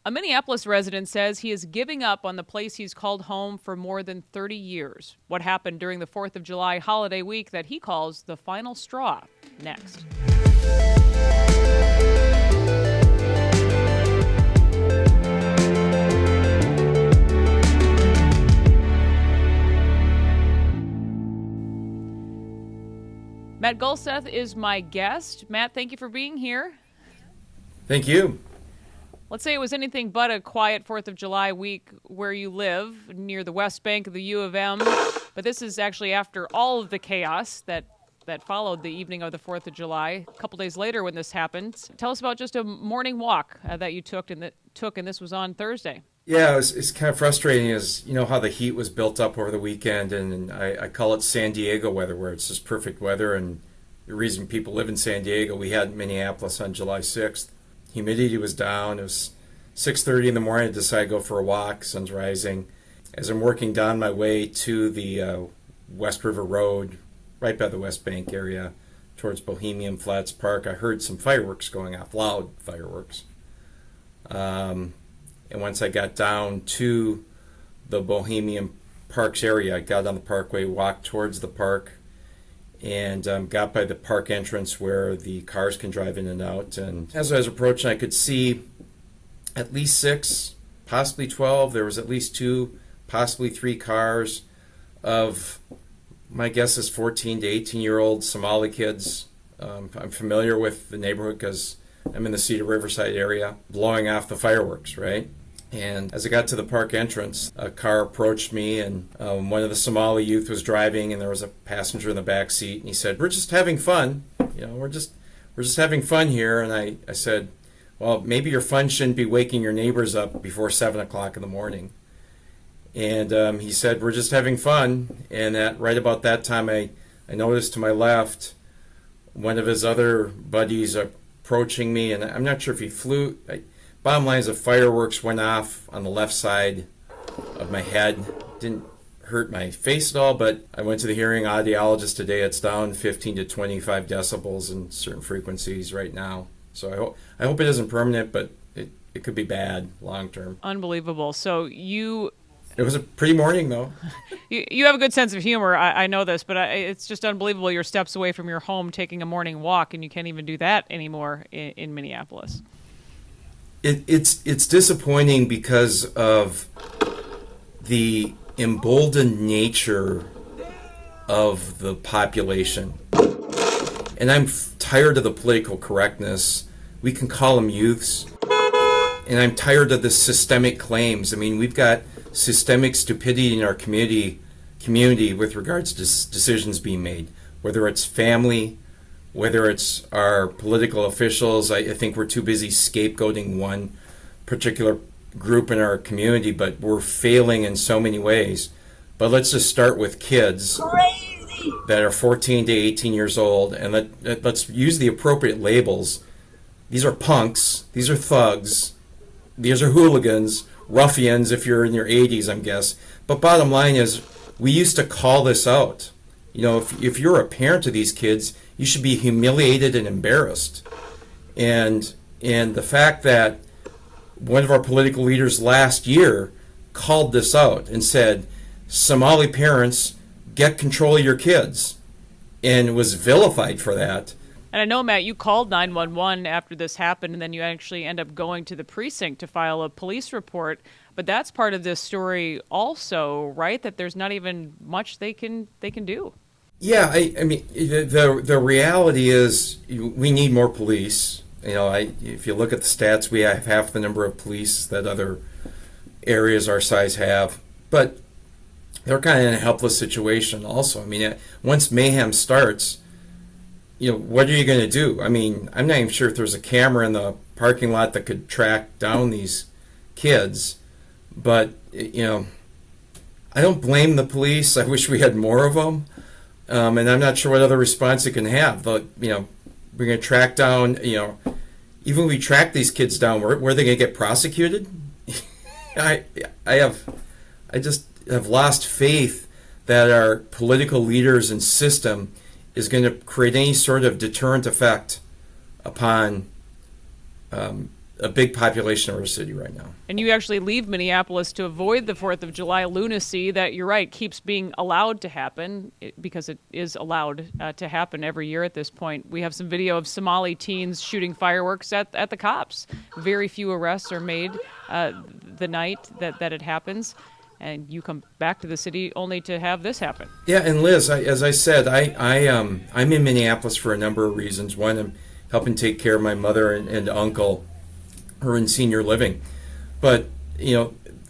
A Minneapolis resident says he is giving up on the place he's called home for more than 30 years. What happened during the 4th of July holiday week that he calls the final straw? Next. Matt Gulseth is my guest. Matt, thank you for being here. Thank you. Let's say it was anything but a quiet 4th of July week where you live, near the West Bank of the U of M. But this is actually after all of the chaos that followed the evening of the 4th of July. A couple days later when this happened. Tell us about just a morning walk that you took, and this was on Thursday. Yeah, it's kind of frustrating as you know how the heat was built up over the weekend, and I call it San Diego weather, where it's just perfect weather. And the reason people live in San Diego, we had in Minneapolis on July 6th. Humidity was down. It was 6:30 in the morning. I decided to go for a walk. Sun's rising. As I'm working down my way to the West River Road, right by the West Bank area, towards Bohemian Flats Park, I heard some fireworks going off, loud fireworks. And once I got down to the Bohemian Parks area, I got on the parkway, walked towards the park, and got by the park entrance where the cars can drive in and out. And as I was approaching, I could see at least 6, possibly 12. There was at least 2, possibly 3 cars of, my guess is 14 to 18-year-old Somali kids. I'm familiar with the neighborhood because I'm in the Cedar Riverside area, blowing off the fireworks, right? And as I got to the park entrance, a car approached me, and one of the Somali youth was driving, and there was a passenger in the back seat, and he said, "We're just having fun. You know, we're just having fun here." And I said, "Well, maybe your fun shouldn't be waking your neighbors up before 7 o'clock in the morning." And he said, "We're just having fun." And right about that time, I noticed to my left one of his other buddies approaching me, and I'm not sure if he flew. Bottom line is the fireworks went off on the left side of my head. Didn't hurt my face at all, but I went to the hearing audiologist today. It's down 15 to 25 decibels in certain frequencies right now. So I hope it isn't permanent, but it could be bad long term. Unbelievable. So It was a pretty morning, though. You have a good sense of humor. I know this, but it's just unbelievable. You're steps away from your home taking a morning walk, and you can't even do that anymore in Minneapolis. It's disappointing because of the emboldened nature of the population. And I'm tired of the political correctness. We can call them youths. And I'm tired of the systemic claims. I mean, we've got systemic stupidity in our community with regards to decisions being made, whether it's family, whether it's our political officials. I think we're too busy scapegoating one particular group in our community, but we're failing in so many ways. But let's just start with kids that are 14 to 18 years old, and let's use the appropriate labels. These are punks, these are thugs, these are hooligans, ruffians if you're in your 80s, I guess. But bottom line is, we used to call this out. You know, if you're a parent to these kids, you should be humiliated and embarrassed. And the fact that one of our political leaders last year called this out and said, Somali parents, get control of your kids, and was vilified for that. And I know, Matt, you called 911 after this happened, and then you actually end up going to the precinct to file a police report. But that's part of this story also, right? That there's not even much they can do. Yeah, I mean, the reality is we need more police. You know, if you look at the stats, we have half the number of police that other areas our size have. But they're kind of in a helpless situation also. I mean, once mayhem starts, you know, what are you going to do? I mean, I'm not even sure if there's a camera in the parking lot that could track down these kids. But, you know, I don't blame the police. I wish we had more of them. And I'm not sure what other response it can have. But, you know, we're going to track down, you know, even if we track these kids down, where are they going to get prosecuted? I just have lost faith that our political leaders and system is going to create any sort of deterrent effect upon a big population of our city right now. And you actually leave Minneapolis to avoid the 4th of July lunacy that, you're right, keeps being allowed to happen, because it is allowed to happen every year at this point. We have some video of Somali teens shooting fireworks at the cops. Very few arrests are made the night that it happens. And you come back to the city only to have this happen. Yeah, and Liz, as I said, I'm in Minneapolis for a number of reasons. One, I'm helping take care of my mother and uncle who are in senior living. But,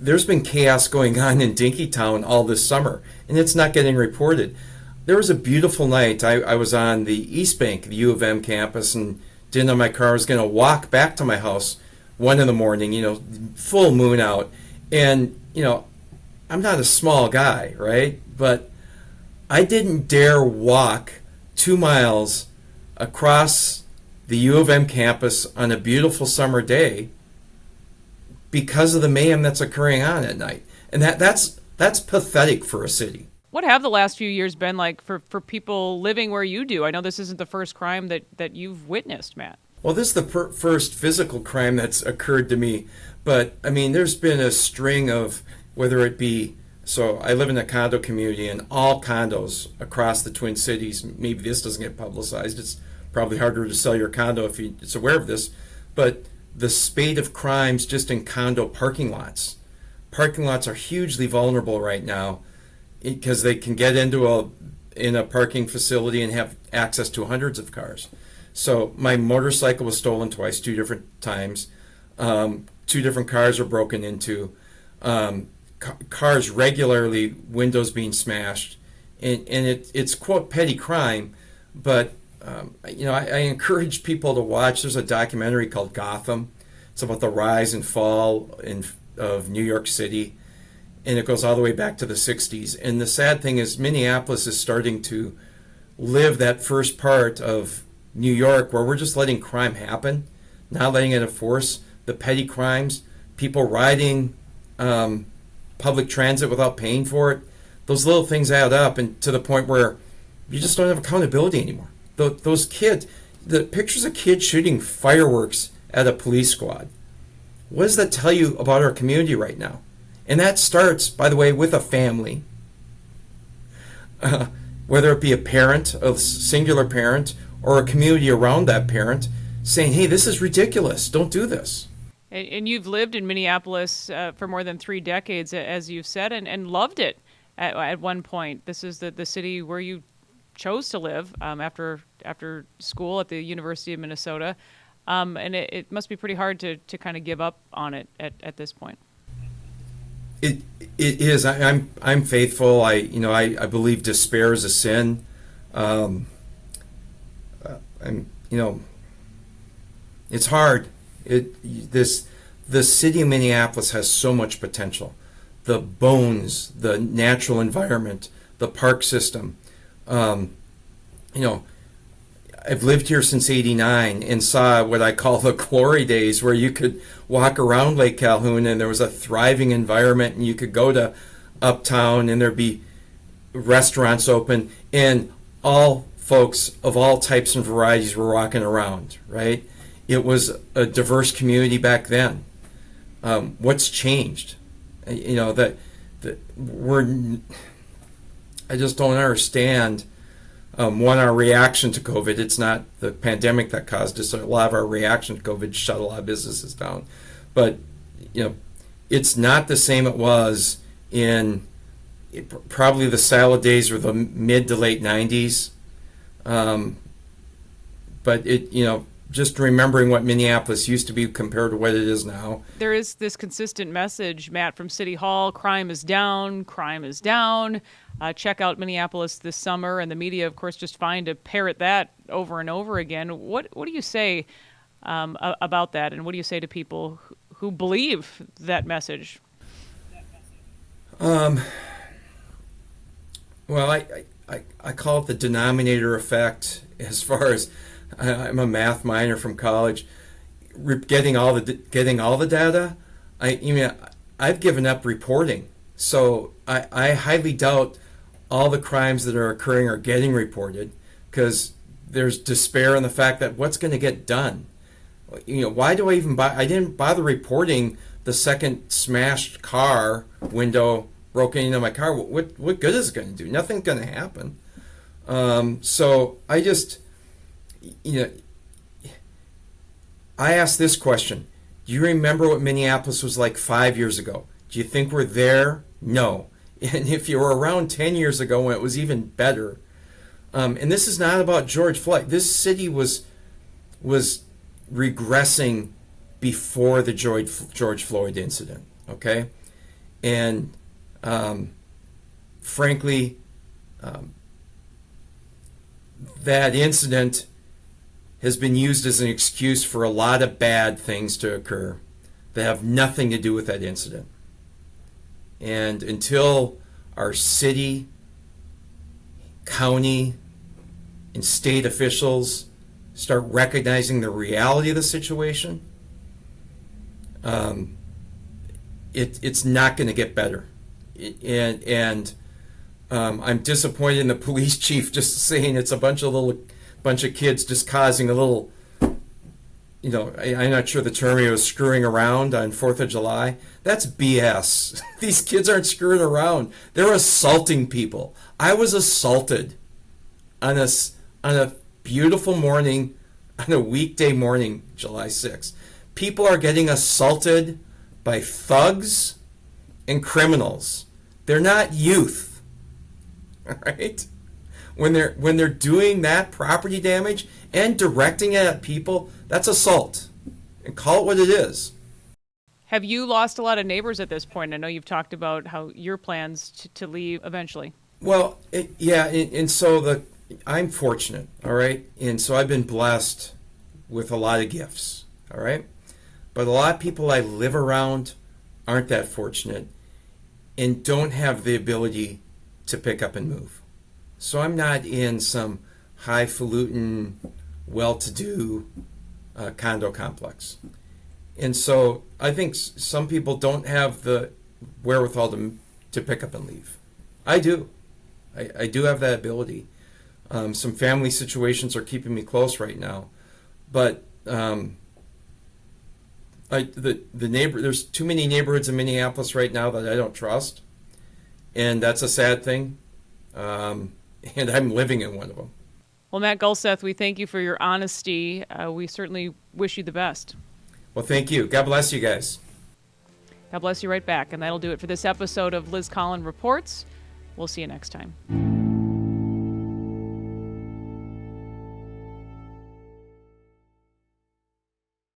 there's been chaos going on in Dinkytown all this summer, and it's not getting reported. There was a beautiful night. I was on the East Bank, the U of M campus, and didn't know my car. I was going to walk back to my house 1 a.m, full moon out. And, I'm not a small guy, right? But I didn't dare walk 2 miles across the U of M campus on a beautiful summer day because of the mayhem that's occurring on at night. And that's pathetic for a city. What have the last few years been like for people living where you do? I know this isn't the first crime that you've witnessed, Matt. Well, this is the first physical crime that's occurred to me. But, there's been a string of, whether it be, so I live in a condo community, and all condos across the Twin Cities, maybe this doesn't get publicized. It's probably harder to sell your condo if it's aware of this. But the spate of crimes just in condo parking lots. Parking lots are hugely vulnerable right now because they can get into a parking facility and have access to hundreds of cars. So my motorcycle was stolen twice, 2 different times. 2 different cars were broken into. Cars regularly, windows being smashed. And it's, quote, petty crime, but I encourage people to watch. There's a documentary called Gotham. It's about the rise and fall of New York City, and it goes all the way back to the 60s. And the sad thing is Minneapolis is starting to live that first part of New York where we're just letting crime happen, not letting it enforce the petty crimes, people riding public transit without paying for it. Those little things add up, and to the point where you just don't have accountability anymore. Those kids, the pictures of kids shooting fireworks at a police squad, what does that tell you about our community right now? And that starts, by the way, with a family, whether it be a parent, a singular parent, or a community around that parent, saying, hey, this is ridiculous, don't do this. And you've lived in Minneapolis for more than 3 decades, as you've said, and loved it at one point. This is the city where you chose to live after school at the University of Minnesota. And it must be pretty hard to kind of give up on it at this point. It is. I'm faithful. I believe despair is a sin. It's hard. The city of Minneapolis has so much potential. The bones, the natural environment, the park system. I've lived here since '89 and saw what I call the glory days, where you could walk around Lake Calhoun and there was a thriving environment, and you could go to Uptown and there'd be restaurants open, and all folks of all types and varieties were walking around, right? It was a diverse community back then. What's changed? I just don't understand. Our reaction to COVID. It's not the pandemic that caused it. So a lot of our reaction to COVID shut a lot of businesses down. But, it's not the same it was in probably the salad days or the mid to late 90s. But just remembering what Minneapolis used to be compared to what it is now. There is this consistent message, Matt, from City Hall: crime is down, crime is down. Check out Minneapolis this summer, and the media, of course, just find to parrot that over and over again. What do you say about that, and what do you say to people who believe that message? Well, I call it the denominator effect. As far as I'm a math minor from college, getting all the data. I've given up reporting, so I highly doubt all the crimes that are occurring are getting reported, because there's despair in the fact that what's going to get done. Why do I even buy? I didn't bother reporting the second smashed car window broken into my car. What good is it going to do? Nothing's going to happen. So I just, I asked this question. Do you remember what Minneapolis was like 5 years ago? Do you think we're there? No. And if you were around 10 years ago when it was even better, and this is not about George Floyd. This city was regressing before the George Floyd incident, okay? And frankly, that incident has been used as an excuse for a lot of bad things to occur that have nothing to do with that incident. And until our city, county, and state officials start recognizing the reality of the situation, it's not going to get better. And I'm disappointed in the police chief just saying it's a bunch of kids just causing a little, I'm not sure the term he was screwing around on 4th of July. That's BS. These kids aren't screwing around. They're assaulting people. I was assaulted on a beautiful morning, on a weekday morning, July 6th. People are getting assaulted by thugs and criminals. They're not youth. All right? When they're doing that property damage and directing it at people, that's assault. And call it what it is. Have you lost a lot of neighbors at this point? I know you've talked about how your plans to leave eventually. Well, and so I'm fortunate, all right? And so I've been blessed with a lot of gifts, all right? But a lot of people I live around aren't that fortunate and don't have the ability to pick up and move. So I'm not in some highfalutin, well-to-do condo complex. And so I think some people don't have the wherewithal to pick up and leave. I do. I do have that ability. Some family situations are keeping me close right now. But there's too many neighborhoods in Minneapolis right now that I don't trust. And that's a sad thing. And I'm living in one of them. Well, Matt Gulseth, we thank you for your honesty. We certainly wish you the best. Well, thank you. God bless you guys. God bless you right back. And that'll do it for this episode of Collin Reports. We'll see you next time.